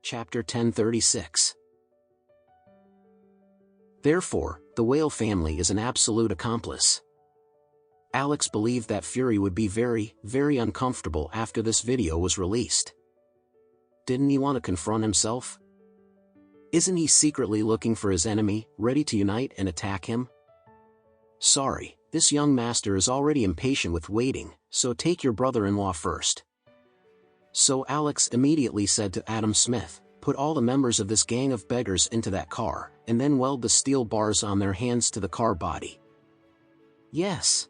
Chapter 1036. Therefore, the whale family is an absolute accomplice. Alex believed that Fury would be very, very uncomfortable after this video was released. Didn't he want to confront himself? Isn't he secretly looking for his enemy, ready to unite and attack him? Sorry, this young master is already impatient with waiting, so take your brother-in-law first. So Alex immediately said to Adam Smith, put all the members of this gang of beggars into that car, and then weld the steel bars on their hands to the car body. Yes.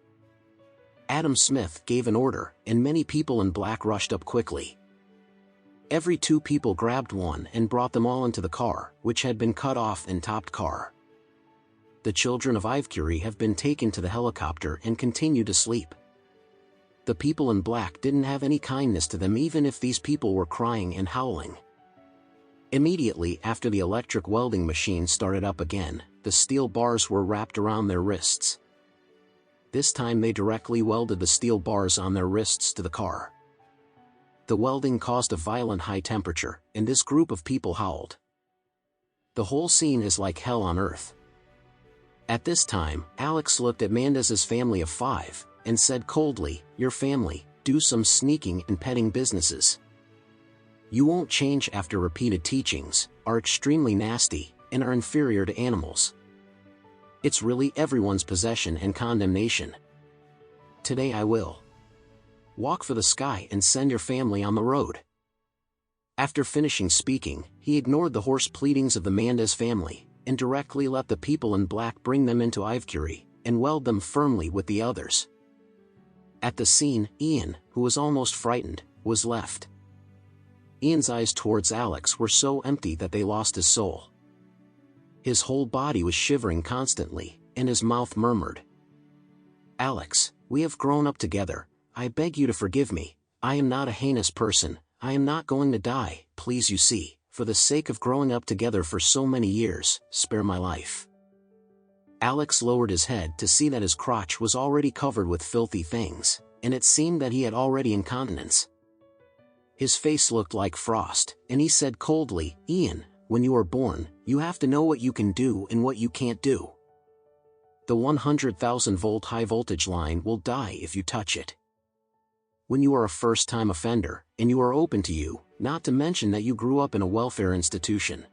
Adam Smith gave an order, and many people in black rushed up quickly. Every 2 people grabbed one and brought them all into the car, which had been cut off and topped car. The children of Ivecurie have been taken to the helicopter and continue to sleep. The people in black didn't have any kindness to them even if these people were crying and howling. Immediately after the electric welding machine started up again, the steel bars were wrapped around their wrists. This time they directly welded the steel bars on their wrists to the car. The welding caused a violent high temperature, and this group of people howled. The whole scene is like hell on earth. At this time, Alex looked at Mendez's family of 5, and said coldly, your family, do some sneaking and petting businesses. You won't change after repeated teachings, are extremely nasty, and are inferior to animals. It's really everyone's possession and condemnation. Today I will walk for the sky and send your family on the road. After finishing speaking, he ignored the hoarse pleadings of the Mendez family, and directly let the people in black bring them into Ivecurie, and weld them firmly with the others. At the scene, Ian, who was almost frightened, was left. Ian's eyes towards Alex were so empty that they lost his soul. His whole body was shivering constantly, and his mouth murmured, Alex, we have grown up together, I beg you to forgive me, I am not a heinous person, I am not going to die, please you see, for the sake of growing up together for so many years, spare my life. Alex lowered his head to see that his crotch was already covered with filthy things, and it seemed that he had already incontinence. His face looked like frost, and he said coldly, Ian, when you are born, you have to know what you can do and what you can't do. The 100,000-volt high-voltage line will die if you touch it. When you are a first-time offender, and you are open to you, not to mention that you grew up in a welfare institution.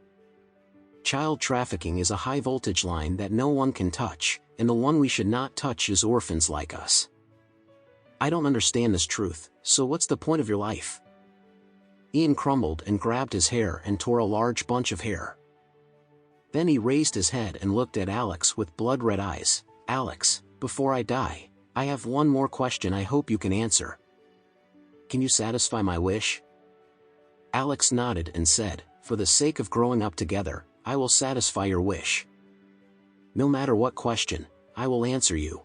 Child trafficking is a high-voltage line that no one can touch, and the one we should not touch is orphans like us. I don't understand this truth, so what's the point of your life? Ian crumbled and grabbed his hair and tore a large bunch of hair. Then he raised his head and looked at Alex with blood-red eyes. Alex, before I die, I have one more question I hope you can answer. Can you satisfy my wish? Alex nodded and said, for the sake of growing up together, I will satisfy your wish. No matter what question, I will answer you.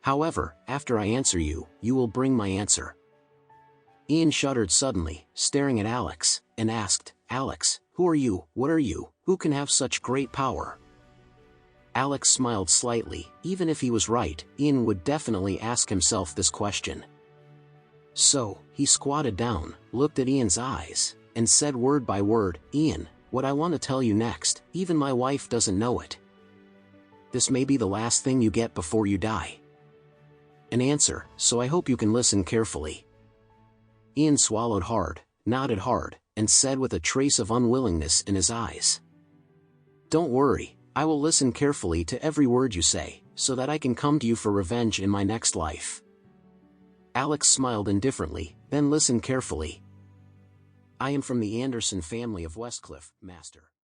However, after I answer you, you will bring my answer. Ian shuddered suddenly, staring at Alex, and asked, Alex, who are you, what are you, who can have such great power? Alex smiled slightly. Even if he was right, Ian would definitely ask himself this question. So, he squatted down, looked at Ian's eyes, and said word by word, Ian, what I want to tell you next, even my wife doesn't know it. This may be the last thing you get before you die. An answer, so I hope you can listen carefully. Ian swallowed hard, nodded hard, and said with a trace of unwillingness in his eyes. Don't worry, I will listen carefully to every word you say, so that I can come to you for revenge in my next life. Alex smiled indifferently, then listened carefully. I am from the Anderson family of Westcliff, Master.